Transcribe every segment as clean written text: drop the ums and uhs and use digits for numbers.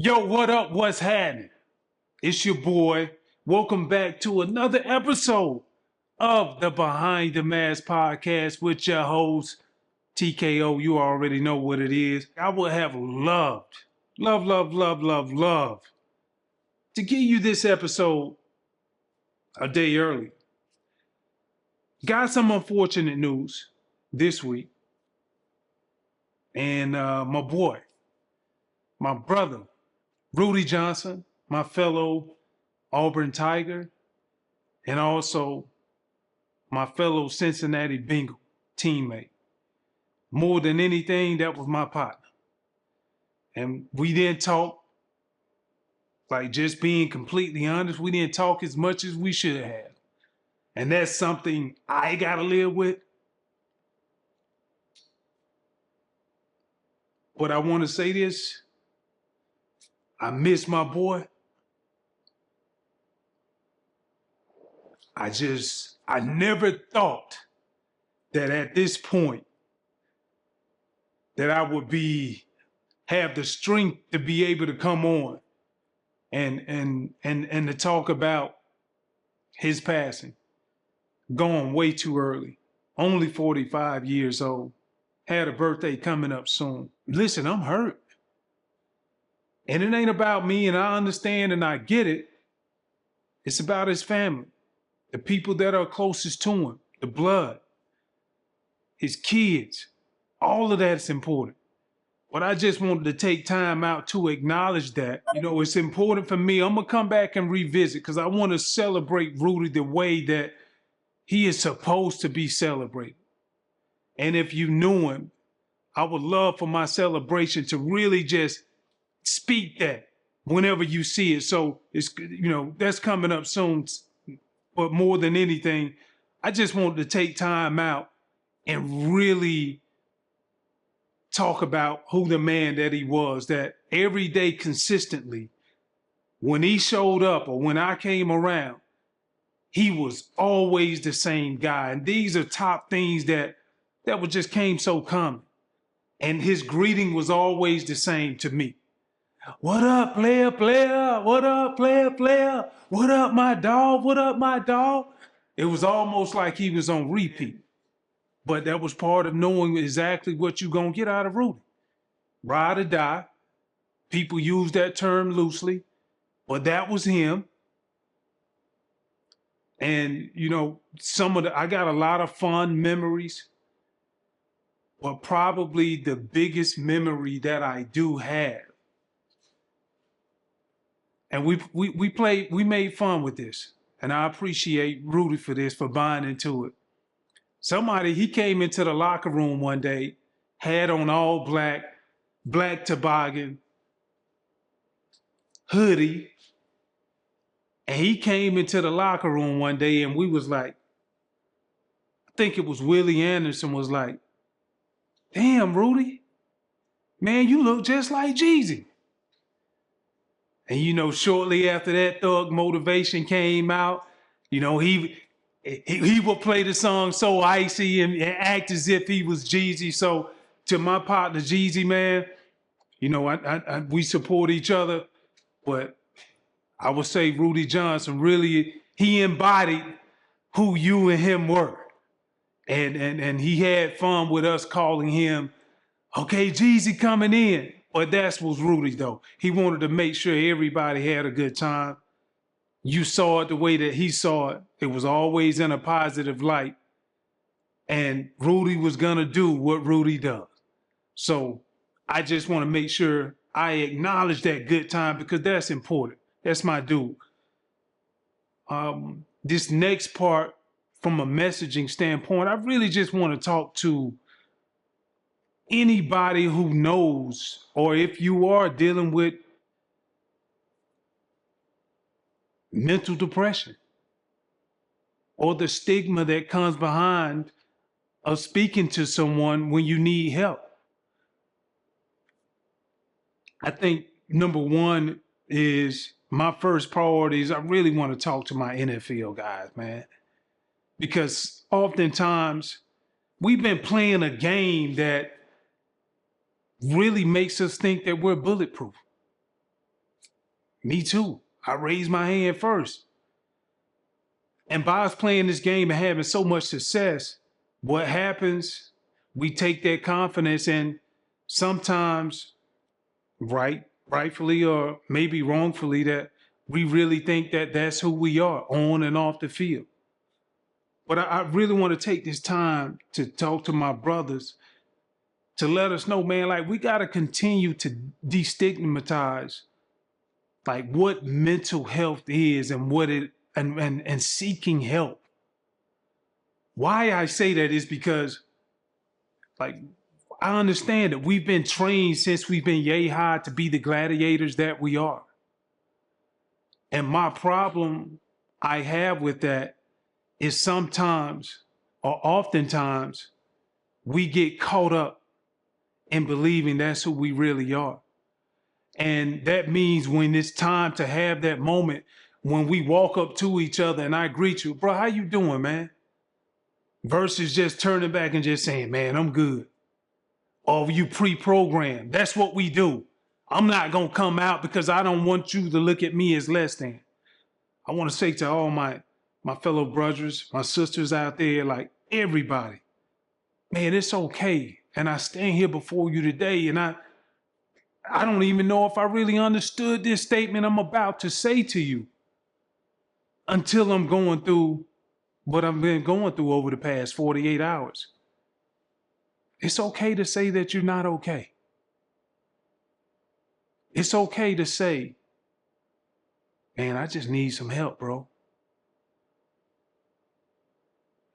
Yo, what up? What's happening? It's your boy. Welcome back to another episode of the Behind the Mask podcast with your host, TKO. You already know what it is. I would have loved to give you this episode a day early. Got some unfortunate news this week. And my boy, my brother, Rudi Johnson, my fellow Auburn Tiger, and also my fellow Cincinnati Bengal teammate. More than anything, that was my partner. And we didn't talk, like just being completely honest, we didn't talk as much as we should have. And that's something I gotta live with. But I wanna say this, I miss my boy. I never thought that at this point that I would have the strength to be able to come on and to talk about his passing. Gone way too early. Only 45 years old. Had a birthday coming up soon. Listen, I'm hurt. And it ain't about me, and I understand and I get it. It's about his family. The people that are closest to him. The blood. His kids. All of that's important. But I just wanted to take time out to acknowledge that. You know, it's important for me. I'm going to come back and revisit because I want to celebrate Rudy the way that he is supposed to be celebrated. And if you knew him, I would love for my celebration to really just speak that whenever you see it. So it's, you know, that's coming up soon. But more than anything, I just wanted to take time out and really talk about who the man that he was, that every day consistently, when he showed up or when I came around, he was always the same guy. And these are top things that just came so common. And his greeting was always the same to me. What up, player, player? What up, player, player? What up, my dog? What up, my dog? It was almost like he was on repeat. But that was part of knowing exactly what you're going to get out of Rudy. Ride or die. People use that term loosely, but that was him. And, you know, I got a lot of fond memories, but probably the biggest memory that I do have. And we made fun with this. And I appreciate Rudy for this, for buying into it. He came into the locker room one day, had on all black toboggan, hoodie. And he came into the locker room one day and we was like, I think it was Willie Anderson was like, damn, Rudy, man, you look just like Jeezy. And, you know, shortly after that, Thug Motivation came out. You know, he would play the song So Icy and act as if he was Jeezy. So to my partner, Jeezy, man, you know, we support each other. But I would say Rudi Johnson really, he embodied who you and him were. And he had fun with us calling him, okay, Jeezy coming in. But that was Rudy, though. He wanted to make sure everybody had a good time. You saw it the way that he saw it. It was always in a positive light. And Rudy was going to do what Rudy does. So I just want to make sure I acknowledge that good time because that's important. That's my dude. This next part, from a messaging standpoint, I really just want to talk to anybody who knows, or if you are dealing with mental depression or the stigma that comes behind of speaking to someone when you need help. I think number one is my first priority is I really want to talk to my NFL guys, man. Because oftentimes we've been playing a game that really makes us think that we're bulletproof. Me too. I raised my hand first. And by us playing this game and having so much success, what happens, we take that confidence and sometimes, rightfully or maybe wrongfully, that we really think that that's who we are on and off the field. But I really want to take this time to talk to my brothers to let us know, man, like we got to continue to destigmatize like what mental health is and what it and seeking help. Why I say that is because like I understand that we've been trained since we've been yay high to be the gladiators that we are. And my problem I have with that is sometimes or oftentimes we get caught up in believing that's who we really are. And that means when it's time to have that moment when we walk up to each other and I greet you, bro, how you doing, man? Versus just turning back and just saying, man, I'm good. Or you pre-programmed. That's what we do. I'm not going to come out because I don't want you to look at me as less than. I want to say to all my fellow brothers, my sisters out there, like everybody, man, it's okay. And I stand here before you today and I don't even know if I really understood this statement I'm about to say to you until I'm going through what I've been going through over the past 48 hours. It's okay to say that you're not okay. It's okay to say, man, I just need some help, bro.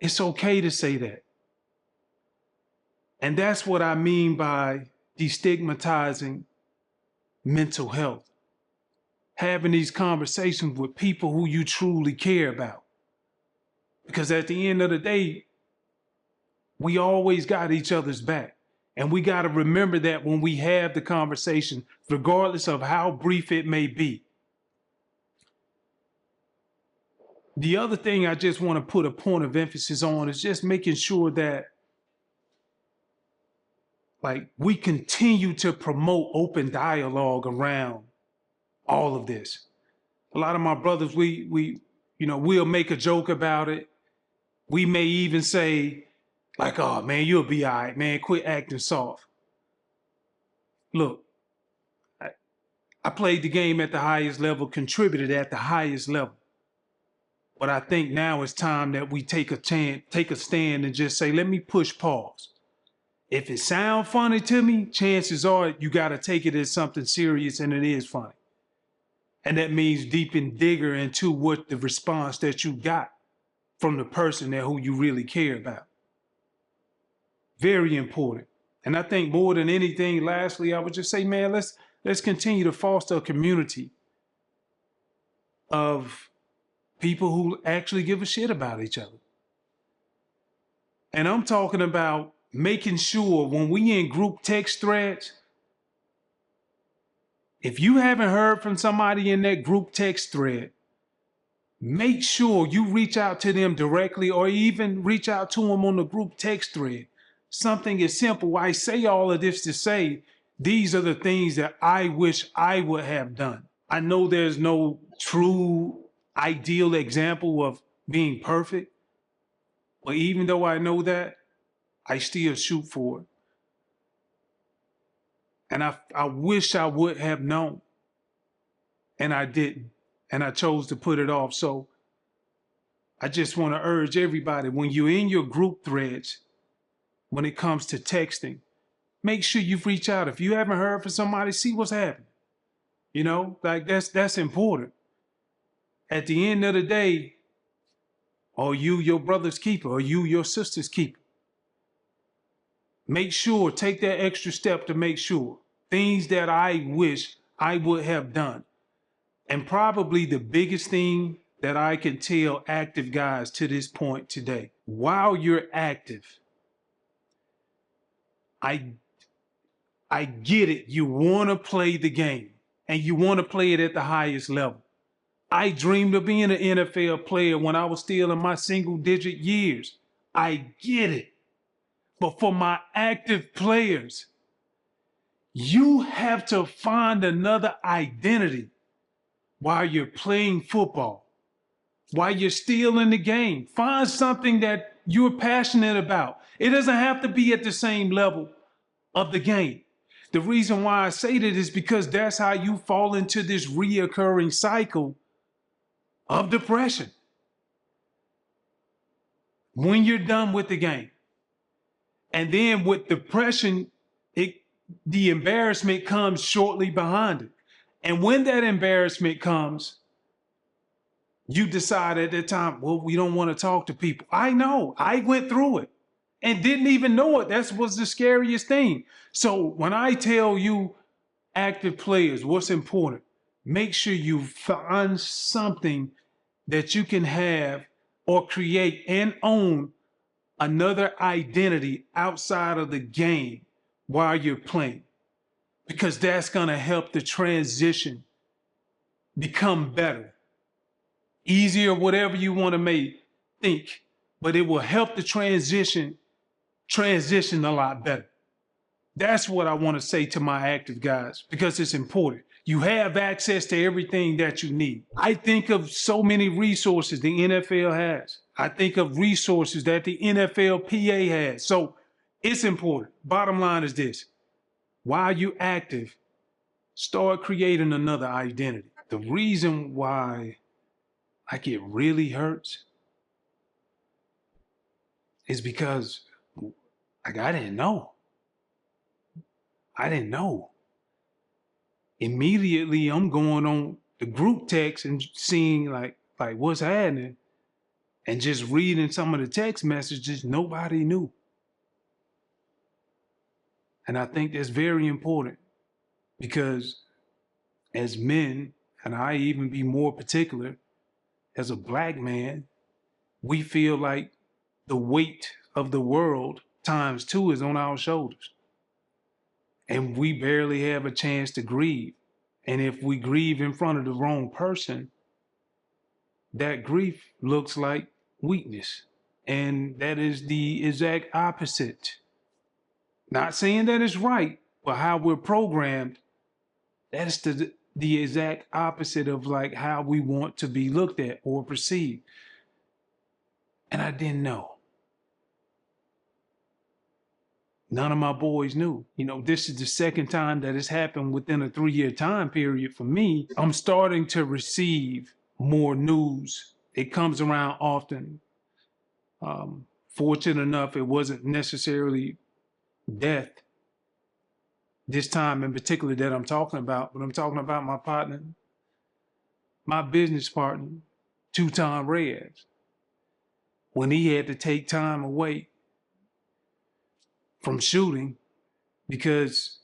It's okay to say that. And that's what I mean by destigmatizing mental health. Having these conversations with people who you truly care about. Because at the end of the day, we always got each other's back. And we got to remember that when we have the conversation, regardless of how brief it may be. The other thing I just want to put a point of emphasis on is just making sure that like we continue to promote open dialogue around all of this. A lot of my brothers, we'll make a joke about it. We may even say like, oh man, you'll be all right, man. Quit acting soft. Look, I played the game at the highest level, contributed at the highest level. But I think now it's time that we take a stand and just say, let me push pause. If it sounds funny to me, chances are you got to take it as something serious and it is funny. And that means deep and digger into what the response that you got from the person that who you really care about. Very important. And I think more than anything, lastly, I would just say, man, let's continue to foster a community of people who actually give a shit about each other. And I'm talking about making sure when we in group text threads, if you haven't heard from somebody in that group text thread, make sure you reach out to them directly or even reach out to them on the group text thread. Something as simple. I say all of this to say, these are the things that I wish I would have done. I know there's no true ideal example of being perfect, but even though I know that, I still shoot for it. And I wish I would have known, and I didn't, and I chose to put it off. So I just want to urge everybody, when you're in your group threads, when it comes to texting, make sure you reach out. If you haven't heard from somebody, see what's happening. You know, like that's important. At the end of the day, are you your brother's keeper? Are you your sister's keeper? Make sure, take that extra step to make sure. Things that I wish I would have done. And probably the biggest thing that I can tell active guys to this point today, while you're active, I get it. You want to play the game and you want to play it at the highest level. I dreamed of being an NFL player when I was still in my single digit years. I get it. But for my active players, you have to find another identity while you're playing football, while you're still in the game. Find something that you're passionate about. It doesn't have to be at the same level of the game. The reason why I say that is because that's how you fall into this reoccurring cycle of depression when you're done with the game. And then with depression, the embarrassment comes shortly behind it. And when that embarrassment comes, you decide at that time, well, we don't want to talk to people. I know, I went through it and didn't even know it. That was the scariest thing. So when I tell you active players, what's important, make sure you find something that you can have or create and own another identity outside of the game while you're playing, because that's going to help the transition become better, easier, whatever you want to think, but it will help the transition a lot better. That's what I want to say to my active guys, because it's important. You have access to everything that you need. I think of so many resources the NFL has. I think of resources that the NFLPA has. So it's important. Bottom line is this. While you're active, start creating another identity. The reason why it really hurts is because I didn't know. I didn't know. Immediately, I'm going on the group text and seeing like what's happening, and just reading some of the text messages, nobody knew. And I think that's very important, because as men, and I even be more particular, as a Black man, we feel like the weight of the world times 2 is on our shoulders. And we barely have a chance to grieve. And if we grieve in front of the wrong person, that grief looks like weakness. And that is the exact opposite. Not saying that it's right, but how we're programmed, that's the exact opposite of like how we want to be looked at or perceived. And I didn't know. None of my boys knew. You know, this is the second time that it's happened within a 3-year time period for me. I'm starting to receive more news. It comes around often. Fortunate enough, it wasn't necessarily death this time in particular that I'm talking about, but I'm talking about my partner, my business partner, Tutan Reyes, when he had to take time away from shooting because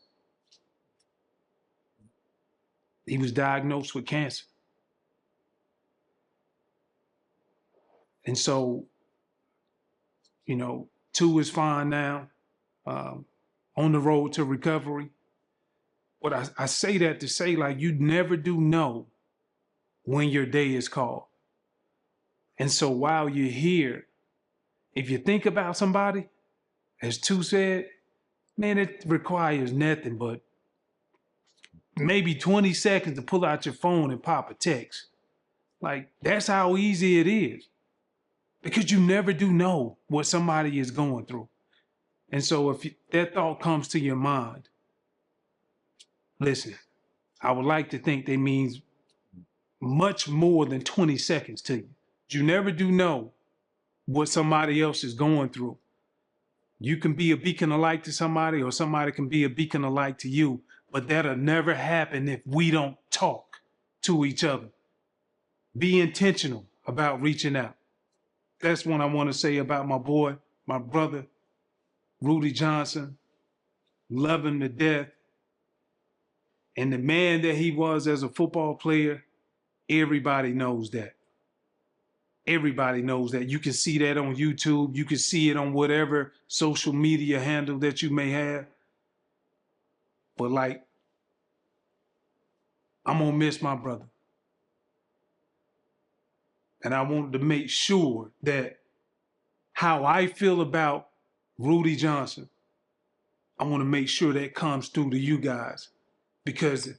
he was diagnosed with cancer. And so, you know, Tu is fine now, on the road to recovery. But I say that to say, like, you never do know when your day is called. And so while you're here, if you think about somebody, as Tu said, man, it requires nothing but maybe 20 seconds to pull out your phone and pop a text. Like, that's how easy it is. Because you never do know what somebody is going through. And so if that thought comes to your mind, listen, I would like to think that means much more than 20 seconds to you. You never do know what somebody else is going through. You can be a beacon of light to somebody, or somebody can be a beacon of light to you, but that'll never happen if we don't talk to each other. Be intentional about reaching out. That's what I want to say about my boy, my brother, Rudi Johnson. Love him to death. And the man that he was as a football player, everybody knows that. Everybody knows that. You can see that on YouTube. You can see it on whatever social media handle that you may have. But like, I'm gonna miss my brother. And I want to make sure that how I feel about Rudi Johnson, I want to make sure that comes through to you guys. Because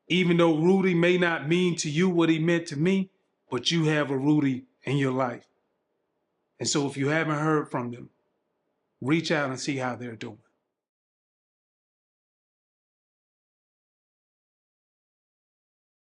Even though Rudy may not mean to you what he meant to me, but you have a Rudy in your life. And so if you haven't heard from them, reach out and see how they're doing.